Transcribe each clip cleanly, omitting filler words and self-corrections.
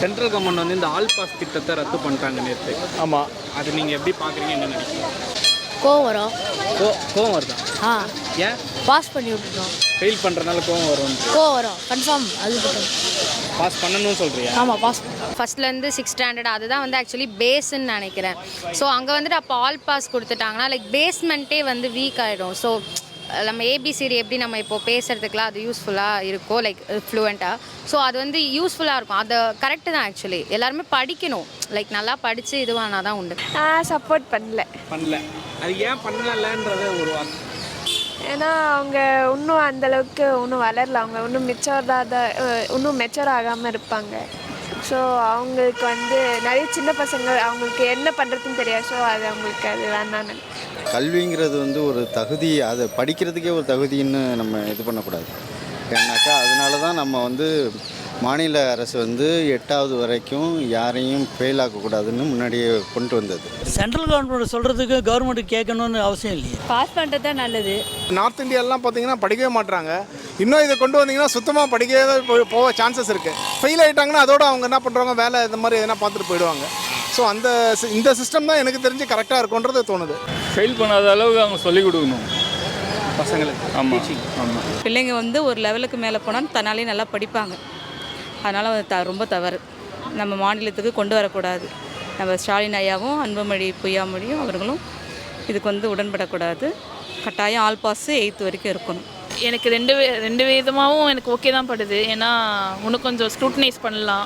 Central government வந்து இந்த all pass திட்டத்தை ரத்து பண்ணிட்டாங்க நேற்று. ஆமாம். அது நீங்கள் எப்படி பார்க்குறீங்க, என்ன நினைக்கிறீங்க? கோவம் வரும். கோவம் வருதா? ஏன்? பாஸ் பண்ணி விட்டுட்டோம். ஃபெயில் பண்ணுறதுனால கோவம் வரும். கோவம் வரும் கன்ஃபார்ம். அது பாஸ் பண்ணணும்னு சொல்கிறியா? ஆமாம், பாஸ். ஃபஸ்ட்லேருந்து 6th ஸ்டாண்டர்ட் அதுதான் வந்து ஆக்சுவலி பேஸ்ன்னு நினைக்கிறேன். ஸோ அங்கே வந்துட்டு அப்போ ஆல் பாஸ் கொடுத்துட்டாங்கன்னா லைக் பேஸ்மெண்ட்டே வந்து வீக் ஆகிடும். ஸோ நம்ம ஏபிசிடி எப்படி நம்ம இப்போது பேசுகிறதுக்குலாம் அது யூஸ்ஃபுல்லாக இருக்கும், லைக் ஃப்ளூவெண்ட்டாக. ஸோ அது வந்து யூஸ்ஃபுல்லாக இருக்கும். அது கரெக்டு தான் ஆக்சுவலி. எல்லாருமே படிக்கணும், லைக் நல்லா படித்து இதுவானால் தான் உண்டு. சப்போர்ட் பண்ணல. அது ஏன் பண்ணலன்றத ஒரு வார்த்தை. ஏன்னா அவங்க இன்னும் அந்தளவுக்கு இன்னும் வளரல. அவங்க இன்னும் மெச்சூர் ஆகாமல் இருப்பாங்க. ஸோ அவங்களுக்கு வந்து நிறைய சின்ன பசங்க அவங்களுக்கு என்ன பண்ணுறதுன்னு தெரியாது. ஸோ அது அவங்களுக்கு அது வேணான்னு. கல்விங்கிறது வந்து ஒரு தகுதி, அதை படிக்கிறதுக்கே ஒரு தகுதின்னு நம்ம இது பண்ணக்கூடாது. ஏன்னாக்கா அதனால தான் நம்ம வந்து மாநில அரசு வந்து 8வது வரைக்கும் யாரையும் ஃபெயில் ஆக்கக்கூடாதுன்னு முன்னாடியே கொண்டு வந்தது. சென்ட்ரல் கவர்மெண்ட் சொல்கிறதுக்கு கவர்மெண்ட்டு கேட்கணுன்னு அவசியம் இல்லையே. பாஸ் பண்ணுறது தான் நல்லது. நார்த் இந்தியாலாம் பார்த்தீங்கன்னா படிக்கவே மாட்டுறாங்க. இன்னும் இதை கொண்டு வந்தீங்கன்னா சுத்தமாக படிக்கவே போக சான்சஸ் இருக்குது. ஃபெயில் ஆகிட்டாங்கன்னா அதோட அவங்க என்ன பண்ணுறாங்க, வேலை இந்த மாதிரி எதனா பார்த்துட்டு போயிடுவாங்க. ஸோ இந்த சிஸ்டம் தான் எனக்கு தெரிஞ்சு கரெக்டாக இருக்குன்றது தோணுது. ஃபெயில் பண்ணாத அளவுக்கு அவங்க சொல்லிக் கொடுக்கணும் பசங்களுக்கு. ஆமாம் ஆமாம். பிள்ளைங்க வந்து ஒரு லெவலுக்கு மேலே போனால் தன்னாலே நல்லா படிப்பாங்க. அதனால் ரொம்ப தவறு. நம்ம மாநிலத்துக்கு கொண்டு வரக்கூடாது. நம்ம ஸ்டாலின் ஐயாவும் அன்புமணி பொய்யாமொழியும் அவர்களும் இதுக்கு வந்து உடன்படக்கூடாது. கட்டாயம் ஆல் பாஸ் 8th வரைக்கும் இருக்கணும். எனக்கு ரெண்டு விதமாகவும் எனக்கு ஓகே தான் படுது. ஏன்னா இன்னும் கொஞ்சம் ஸ்க்ரூட்டனைஸ் பண்ணலாம்.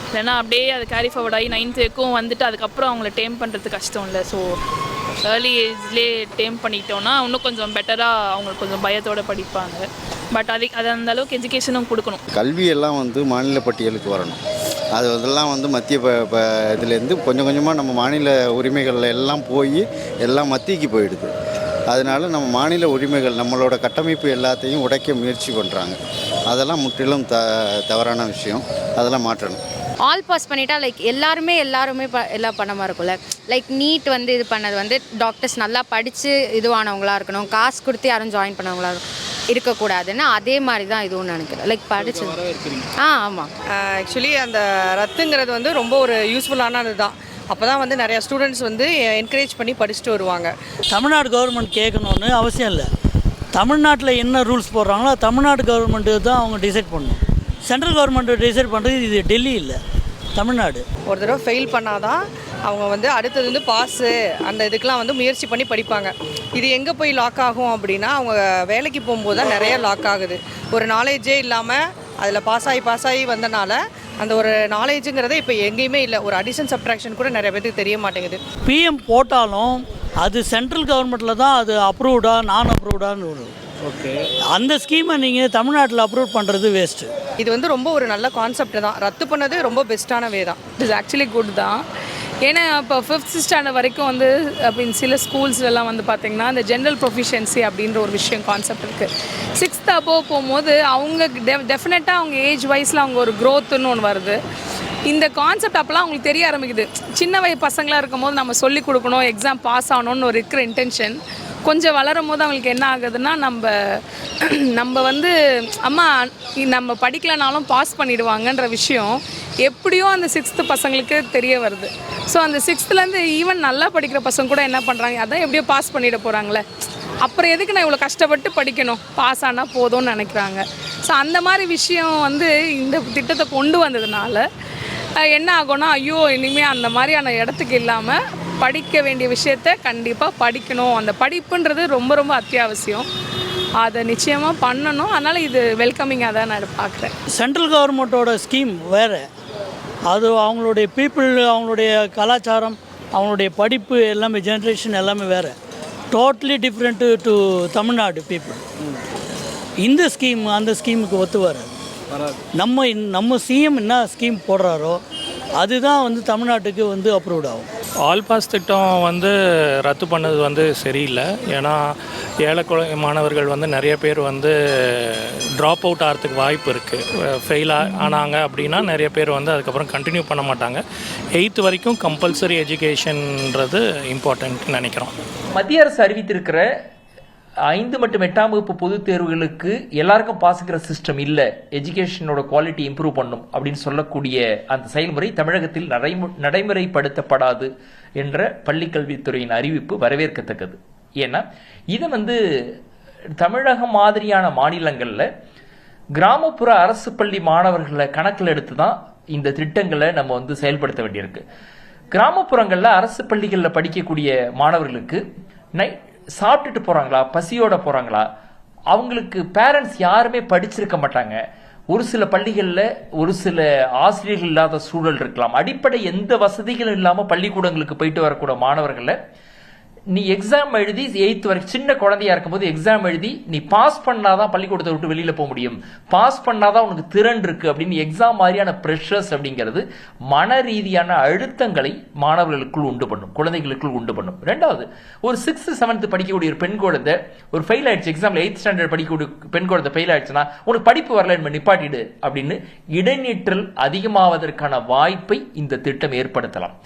இல்லைன்னா அப்படியே அது கேரி ஃபார்வர்ட் ஆகி 9th வரைக்கும் வந்துட்டு அதுக்கப்புறம் அவங்கள டேம் பண்ணுறது கஷ்டம் இல்லை. ஸோ ஏர்லி ஏஜ்லேயே டேம் பண்ணிட்டோன்னா இன்னும் கொஞ்சம் பெட்டராக அவங்களுக்கு கொஞ்சம் பயத்தோடு படிப்பாங்க. பட் அது அந்த அளவுக்கு எஜுகேஷனும் கொடுக்கணும். கல்வியெல்லாம் வந்து மாநில பட்டியலுக்கு வரணும். அதெல்லாம் வந்து மத்திய இதுலேருந்து கொஞ்சம் கொஞ்சமாக நம்ம மாநில உரிமைகள் எல்லாம் போய் எல்லாம் மத்தியக்கு போயிடுது. அதனால் நம்ம மாநில உரிமைகள் நம்மளோட கட்டமைப்பு எல்லாத்தையும் உடைக்க முயற்சி பண்ணுறாங்க. அதெல்லாம் முற்றிலும் தவறான விஷயம். அதெல்லாம் மாற்றணும். ஆல் பாஸ் பண்ணிட்டா லைக் எல்லாருமே எல்லாம் பண்ண மாதிரி இருக்கும்ல. லைக் நீட் வந்து இது பண்ணது வந்து டாக்டர்ஸ் நல்லா படித்து இதுவானவங்களாக இருக்கணும், காசு கொடுத்து யாரும் ஜாயின் பண்ணவங்களா இருக்கக்கூடாதுன்னு அதே மாதிரி தான் இதுவும் நினைக்கிறேன். லைக் படிச்சு ஆமாம். ஆக்சுவலி அந்த ரத்துங்கிறது வந்து ரொம்ப ஒரு யூஸ்ஃபுல்லானது தான். அப்போ தான் வந்து நிறையா ஸ்டூடெண்ட்ஸ் வந்து என்கரேஜ் பண்ணி படிச்சுட்டு வருவாங்க. தமிழ்நாடு கவர்மெண்ட் கேட்கணுன்னு அவசியம் இல்லை. தமிழ்நாட்டில் என்ன ரூல்ஸ் போடுறாங்களோ தமிழ்நாடு கவர்மெண்ட்டு தான் அவங்க டிசைட் பண்ணணும். சென்ட்ரல் கவர்மெண்ட்டு டிசைட் பண்ணுறது இது டெல்லி இல்லை, தமிழ்நாடு. ஒரு தடவை ஃபெயில் பண்ணாதான் அவங்க வந்து அடுத்தது வந்து பாஸு அந்த இதுக்கெலாம் வந்து முயற்சி பண்ணி படிப்பாங்க. இது எங்கே போய் லாக் ஆகும் அப்படின்னா அவங்க வேலைக்கு போகும்போது தான் நிறைய லாக் ஆகுது. ஒரு நாலேஜே இல்லாமல் அதில் பாஸ் ஆகி வந்தனால அந்த ஒரு நாலேஜுங்கிறத இப்போ எங்கேயுமே இல்லை. ஒரு அடிஷன் சப்ட்ராக்ஷன் கூட நிறைய பேருக்கு தெரிய மாட்டேங்குது. பிஎம் போட்டாலும் அது சென்ட்ரல் கவர்மெண்ட்டில் தான் அது அப்ரூவ்டா நான் அப்ரூவ்டான்னு வரும். ஓகே, அந்த ஸ்கீமை நீங்கள் தமிழ்நாட்டில் அப்ரூவ் பண்ணுறது வேஸ்ட்டு. இது வந்து ரொம்ப ஒரு நல்ல கான்செப்ட் தான். ரத்து பண்ணது ரொம்ப பெஸ்ட்டான வே தான். இட் இஸ் ஆக்சுவலி குட் தான். ஏன்னா இப்போ 5th ஸ்டாண்டர்ட் வரைக்கும் வந்து அப்படின்னு சில ஸ்கூல்ஸ்லாம் வந்து பார்த்திங்கன்னா இந்த ஜென்ரல் ப்ரொஃபிஷியன்சி அப்படின்ற ஒரு விஷயம் கான்செப்ட் இருக்குது. 6th above போகும்போது அவங்க டெஃபினட்டாக அவங்க ஏஜ் வைஸில் அவங்க ஒரு க்ரோத்துன்னு ஒன்று வருது. இந்த கான்செப்ட் அப்போலாம் அவங்களுக்கு தெரிய ஆரம்பிக்குது. சின்ன வயசு பசங்களாக இருக்கும் போது நம்ம சொல்லிக் கொடுக்கணும், எக்ஸாம் பாஸ் ஆகணும்னு ஒரு இருக்கிற இன்டென்ஷன் கொஞ்சம் வளரும் போது அவங்களுக்கு என்ன ஆகுதுன்னா நம்ம வந்து அம்மா நம்ம படிக்கலைனாலும் பாஸ் பண்ணிடுவாங்கன்ற விஷயம் எப்படியோ அந்த 6th பசங்களுக்கு தெரிய வருது. ஸோ அந்த 6thலேருந்து ஈவன் நல்லா படிக்கிற பசங்க கூட என்ன பண்ணுறாங்க, அதான் எப்படியோ பாஸ் பண்ணிட போகிறாங்களே, அப்புறம் எதுக்கு நான் இவ்வளோ கஷ்டப்பட்டு படிக்கணும், பாஸ் ஆனால் போதும்னு நினைக்கிறாங்க. ஸோ அந்த மாதிரி விஷயம் வந்து இந்த திட்டத்தை கொண்டு வந்ததுனால என்ன ஆகும்னா, ஐயோ இனிமேல் அந்த மாதிரியான இடத்துக்கு இல்லாமல் படிக்க வேண்டிய விஷயத்த கண்டிப்பாக படிக்கணும். அந்த படிப்புன்றது ரொம்ப ரொம்ப அத்தியாவசியம். அதை நிச்சயமாக பண்ணணும். அதனால் இது வெல்கமிங்காக தான் நான் பார்க்குறேன். சென்ட்ரல் கவர்மெண்ட்டோட ஸ்கீம் வேறு. அது அவங்களுடைய பீப்புள், அவங்களுடைய கலாச்சாரம், அவங்களுடைய படிப்பு எல்லாமே ஜென்ரேஷன் எல்லாமே வேறு. Totally different to Tamil Nadu people. இந்த ஸ்கீம் அந்த ஸ்கீமுக்கு ஒத்து வராது. நம்ம சிஎம் என்ன ஸ்கீம் போடுறாரோ அதுதான் வந்து தமிழ்நாட்டுக்கு வந்து அப்ரூவ்ட் ஆகும். ஆல் பாஸ் திட்டம் வந்து ரத்து பண்ணது வந்து சரியில்லை. ஏன்னா ஏழை மாணவர்கள் வந்து நிறைய பேர் வந்து ட்ராப் அவுட் ஆகிறதுக்கு வாய்ப்பு இருக்குது. ஃபெயில் ஆனாங்க அப்படின்னா நிறைய பேர் வந்து அதுக்கப்புறம் கண்டினியூ பண்ண மாட்டாங்க. 8th வரைக்கும் கம்பல்சரி எஜுகேஷன்ன்றது இம்பார்ட்டன்ட்னு நினைக்கிறோம். மத்திய அரசு அறிவித்திருக்கிற 5 மற்றும் 8ஆம் வகுப்பு பொதுத் தேர்வுகளுக்கு எல்லாருக்கும் பாஸுங்கிற சிஸ்டம் இல்லை, எஜுகேஷனோட குவாலிட்டி இம்ப்ரூவ் பண்ணும் அப்படின்னு சொல்லக்கூடிய அந்த செயல்முறை தமிழகத்தில் நடைமுறைப்படுத்தப்படாது என்ற பள்ளிக்கல்வித்துறையின் அறிவிப்பு வரவேற்கத்தக்கது. ஏன்னா இதை தமிழகம் மாதிரியான மாநிலங்களில் கிராமப்புற அரசு பள்ளி மாணவர்களை கணக்கில் எடுத்து தான் இந்த திட்டங்களை நம்ம செயல்படுத்த வேண்டியிருக்கு. கிராமப்புறங்களில் அரசு பள்ளிகளில் படிக்கக்கூடிய மாணவர்களுக்கு சாப்பிட்டுட்டு போகிறாங்களா, பசியோட போகிறாங்களா, அவங்களுக்கு பேரண்ட்ஸ் யாருமே படிச்சிருக்க மாட்டாங்க. ஒரு சில பள்ளிகளில் ஒரு சில ஆசிரியர்கள் இல்லாத சூழல் இருக்கலாம். அடிப்படை எந்த வசதிகளும் இல்லாமல் பள்ளிக்கூடங்களுக்கு போயிட்டு வரக்கூடிய மாணவர்களை நீ எக்ஸாம் எழுதி 8th வரைக்கும் சின்ன குழந்தையா இருக்கும்போது எக்ஸாம் எழுதி நீ பாஸ் பண்ணாதான் பள்ளிக்கூடத்தை விட்டு வெளியில போக முடியும், பாஸ் பண்ணாதான் உனக்கு திறன் இருக்கு அப்படின்னு எக்ஸாம் மாதிரியான ப்ரெஷர்ஸ் அப்படிங்கிறது மன ரீதியான அழுத்தங்களை மாணவர்களுக்குள் உண்டு பண்ணும், குழந்தைகளுக்குள் உண்டு பண்ணும். ரெண்டாவது, ஒரு 6th 7th படிக்கக்கூடிய ஒரு பெண் குழந்தை ஒரு ஃபெயில் ஆயிடுச்சு, எக்ஸாம்ல 8th ஸ்டாண்டர்ட் படிக்கக்கூடிய பெண் குழந்தை ஃபெயில் ஆயிடுச்சுன்னா உனக்கு படிப்பு வரல நிப்பாட்டிடு அப்படின்னு இடைநிற்றல் அதிகமாவதற்கான வாய்ப்பை இந்த திட்டம் ஏற்படுத்தலாம்.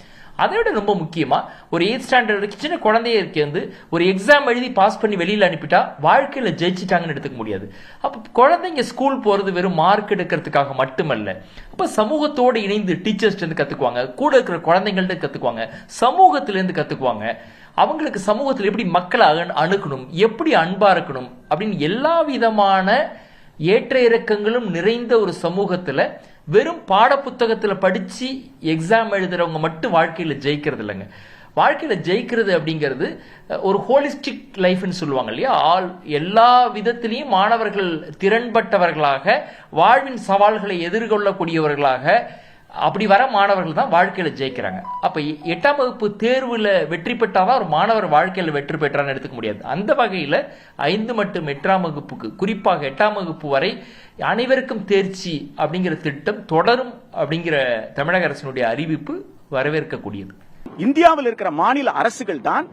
அதை விட ரொம்ப முக்கியமா ஒரு 8th ஸ்டாண்டர்ட் வரைக்கும் சின்ன குழந்தைய இருக்கு ஒரு எக்ஸாம் எழுதி பாஸ் பண்ணி வெளியில அனுப்பிட்டா வாழ்க்கையில ஜெயிச்சிட்டாங்கன்னு எடுத்துக்க முடியாது. அப்ப குழந்தைங்க ஸ்கூல் போறது வெறும் மார்க் எடுக்கிறதுக்காக மட்டுமல்ல, அப்ப சமூகத்தோடு இணைந்து டீச்சர்ஸ் இருந்து கத்துக்குவாங்க, கூட இருக்கிற குழந்தைங்கள்ட்ட கத்துக்குவாங்க, சமூகத்திலிருந்து கத்துக்குவாங்க. அவங்களுக்கு சமூகத்தில் எப்படி மக்களை அணுகணும், எப்படி அன்பா இருக்கணும் அப்படின்னு எல்லா விதமான ஏற்ற இறக்கங்களும் நிறைந்த ஒரு சமூகத்துல வெறும் பாட புத்தகத்தில் படிச்சு எக்ஸாம் எழுதுறவங்க மட்டும் வாழ்க்கையில் ஜெயிக்கிறது இல்லைங்க. வாழ்க்கையில் ஜெயிக்கிறது அப்படிங்கிறது ஒரு ஹோலிஸ்டிக் லைஃப்னு சொல்லுவாங்க இல்லையா, எல்லா விதத்திலையும் மாணவர்கள் திறன்பட்டவர்களாக வாழ்வின் சவால்களை எதிர்கொள்ளக்கூடியவர்களாக அப்படி வர மாணவர்கள் தான் வாழ்க்கையில ஜெயிக்கிறாங்க. அப்ப 8ஆம் வகுப்பு தேர்வுல வெற்றி பெற்றாதான் ஒரு மாணவர் வாழ்க்கையில வெற்றி பெற்றான்னு எடுத்துக்க முடியாது. அந்த வகையில 5 மற்றும் 8ஆம் வகுப்புக்கு, குறிப்பாக 8ஆம் வகுப்பு வரை அனைவருக்கும் தேர்ச்சி அப்படிங்கிற திட்டம் தொடரும் அப்படிங்கிற தமிழக அரசினுடைய அறிவிப்பு வரவேற்கக்கூடியது. இந்தியாவில் இருக்கிற மாநில அரசுகள் தான்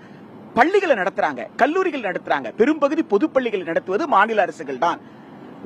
பள்ளிகளை நடத்துறாங்க, கல்லூரிகள் நடத்துறாங்க. பெரும்பகுதி பொது பள்ளிகள் நடத்துவது மாநில அரசுகள் தான்.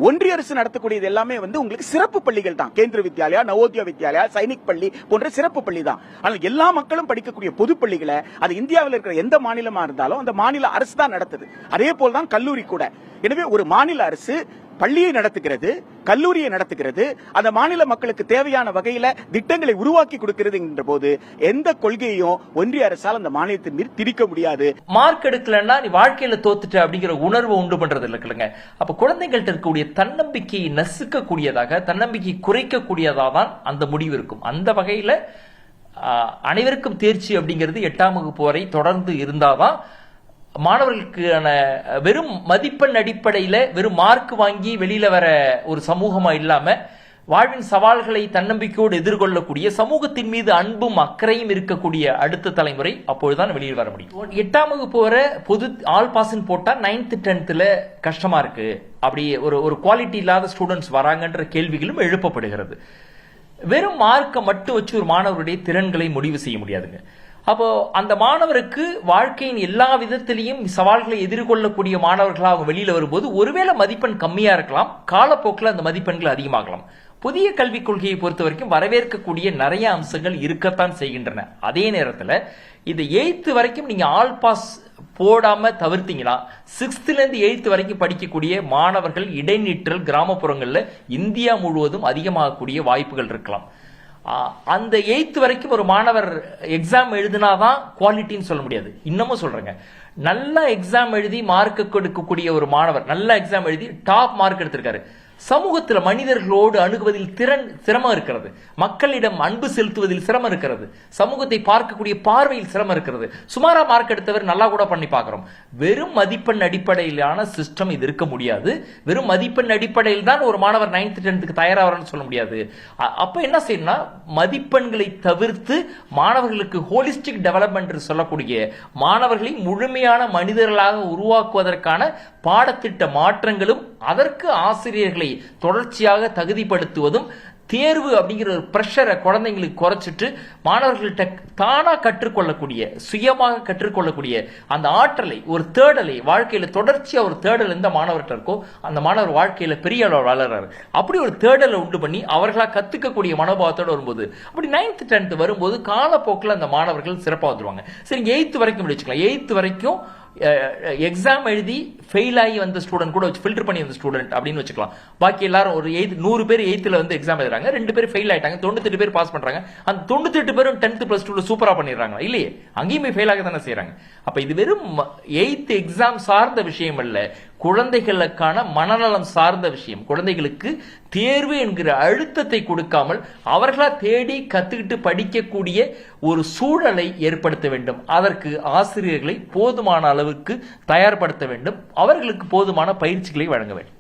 ஒன்றிய அரசு நடத்தக்கூடியது எல்லாமே உங்களுக்கு சிறப்பு பள்ளிகள் தான். கேந்திர வித்யாலயா, நவோதயா வித்யாலயா, சைனிக் பள்ளி போன்ற சிறப்பு பள்ளி தான். ஆனால் எல்லா மக்களும் படிக்கக்கூடிய பொது பள்ளிகளை அது இந்தியாவில் இருக்கிற எந்த மாநிலமா இருந்தாலும் அந்த மாநில அரசு தான் நடத்துது. அதே போல்தான் கல்லூரி கூட. எனவே ஒரு மாநில அரசு பள்ளியை நடத்துகிறது, கல்லூரியை நடத்துகிறது, அந்த மாநில மக்களுக்கு தேவையான வகையில திட்டங்களை உருவாக்கி கொடுக்கிறது என்ற போது எந்த கொள்கையும் ஒன்றிய அரசால் அந்த மாநிலத்தின் மீது திணிக்க முடியாது. மார்க் எடுக்கலன்னா நீ வாழ்க்கையில தோத்துட்ட அப்படிங்கிற உணர்வு உண்டு பண்றது இல்லைங்க. அப்ப குழந்தைகள்ட்ட இருக்கக்கூடிய தன்னம்பிக்கையை நசுக்கக்கூடியதாக, தன்னம்பிக்கை குறைக்கக்கூடியதாக தான் அந்த முடிவு இருக்கும். அந்த வகையில அனைவருக்கும் தேர்ச்சி அப்படிங்கிறது 8ஆம் வகுப்பு வரை தொடர்ந்து இருந்தாதான் மாணவர்களுக்கான வெறும் மதிப்பெண் அடிப்படையில் வெறும் மார்க் வாங்கி வெளியில வர ஒரு சமூகமா இல்லாம வாழ்வின் சவால்களை தன்னம்பிக்கையோடு எதிர்கொள்ளக்கூடிய, சமூகத்தின் மீது அன்பும் அக்கறையும் இருக்கக்கூடிய அடுத்த தலைமுறை அப்பொழுதுதான் வெளியில் வர முடியும். 8ஆம் வகுப்பு வரை பொது ஆல் பாஸ்ன்னு போட்டா 9th 10th கஷ்டமா இருக்கு, அப்படி ஒரு குவாலிட்டி இல்லாத ஸ்டூடெண்ட்ஸ் வராங்கன்ற கேள்விகளும் எழுப்பப்படுகிறது. வெறும் மார்க்கை மட்டும் வச்சு ஒரு மாணவருடைய திறன்களை முடிவு செய்ய முடியாதுங்க. அப்போ அந்த மாணவருக்கு வாழ்க்கையின் எல்லா விதத்திலையும் சவால்களை எதிர்கொள்ளக்கூடிய மாணவர்களாக அவங்க வெளியில வரும்போது ஒருவேளை மதிப்பெண் கம்மியா இருக்கலாம், காலப்போக்கில் அந்த மதிப்பெண்கள் அதிகமாகலாம். புதிய கல்விக் கொள்கையை பொறுத்த வரைக்கும் வரவேற்கக்கூடிய நிறைய அம்சங்கள் இருக்கத்தான் செய்கின்றன. அதே நேரத்தில் இது 8th வரைக்கும் நீங்க ஆல் பாஸ் போடாம தவிர்த்தீங்கன்னா 6th இருந்து 8th வரைக்கும் படிக்கக்கூடிய மாணவர்கள் இடைநிற்றல் கிராமப்புறங்கள்ல இந்தியா முழுவதும் அதிகமாகக்கூடிய வாய்ப்புகள் இருக்கலாம். அந்த 8th வரைக்கும் ஒரு மாணவர் எக்ஸாம் எழுதினாதான் குவாலிட்டின்னு சொல்ல முடியாது. இன்னமும் சொல்றேங்க, நல்ல எக்ஸாம் எழுதி மார்க் கொடுக்கக்கூடிய ஒரு மாணவர் நல்ல எக்ஸாம் எழுதி டாப் மார்க் எடுத்திருக்காரு, சமூகத்தில் மனிதர்களோடு அணுகுவதில் சிரமம் இருக்கிறது, மக்களிடம் அன்பு செலுத்துவதில் சிரமம் இருக்கிறது, சமூகத்தை பார்க்கக்கூடிய பார்வையில் சிரமம் இருக்கிறது. சுமாரா மார்க் எடுத்தவர் நல்லா கூட பண்ணி பார்க்கிறோம். வெறும் மதிப்பெண் அடிப்படையிலான சிஸ்டம் இது இருக்க முடியாது. வெறும் மதிப்பெண் அடிப்படையில் தான் ஒரு மாணவர் 9th 10th தயாராகிறான்னு சொல்ல முடியாது. அப்ப என்ன செய்யணும்னா மதிப்பெண்களை தவிர்த்து மாணவர்களுக்கு ஹோலிஸ்டிக் டெவலப்மெண்ட் சொல்லக்கூடிய மாணவர்களை முழுமையான மனிதர்களாக உருவாக்குவதற்கான பாடத்திட்ட மாற்றங்களும் அதற்கு ஆசிரியர்களை தொடர்ச்சியாக தகுதிப்படுத்துவதும் தேர்வு அப்படிங்கிற ஒரு பிரஷரை குழந்தைங்களுக்கு குறைச்சிட்டு மாணவர்கள்ட்ட தானா கற்றுக்கொள்ளக்கூடிய, சுயமாக கற்றுக்கொள்ளக்கூடிய அந்த ஆற்றலை, ஒரு தேடலை, வாழ்க்கையில தொடர்ச்சியா ஒரு தேடல் எந்த மாணவர்கிட்ட இருக்கோ அந்த மாணவர் வாழ்க்கையில பெரிய அளவு வளர்றாரு. அப்படி ஒரு தேடலை உண்டு பண்ணி அவர்களா கத்துக்கக்கூடிய மனோபாவத்தோடு வரும்போது அப்படி 9th 10th வரும்போது காலப்போக்கில் அந்த மாணவர்கள் சிறப்பாக வந்துருவாங்க. சரி, 8th வரைக்கும் முடிச்சுக்கலாம். 8th வரைக்கும் எக்ஸாம் எழுதி ஃபெயில் ஆகி வந்த ஸ்டூடெண்ட் கூட வச்சு ஃபில்டர் பண்ணி வந்த ஸ்டூடெண்ட் அப்படின்னு வச்சுக்கலாம். பாக்கி எல்லாரும் ஒரு 100 பேர் 8th வந்து எக்ஸாம் எழுதுறாங்க, 2 பேர் ஃபெயில் ஆயிட்டாங்க, 98 பேர் பாஸ் பண்றாங்க. அந்த 98 பேரும் 10th + 2 சூப்பரா பண்ணிடுறாங்க இல்லையே, அங்கேயுமே ஃபெயில் ஆக தானே செய்யறாங்க. அப்ப இது வெறும் 8th எக்ஸாம் சார்ந்த விஷயம் அல்ல, குழந்தைகளுக்கான மனநலம் சார்ந்த விஷயம். குழந்தைகளுக்கு தேர்வு என்கிற அழுத்தத்தை கொடுக்காமல் அவர்களா தேடி கத்துக்கிட்டு படிக்கக்கூடிய ஒரு சூழலை ஏற்படுத்த வேண்டும். அதற்கு ஆசிரியர்களை போதுமான அளவுக்கு தயார்படுத்த வேண்டும், அவர்களுக்கு போதுமான பயிற்சிகளை வழங்க வேண்டும்.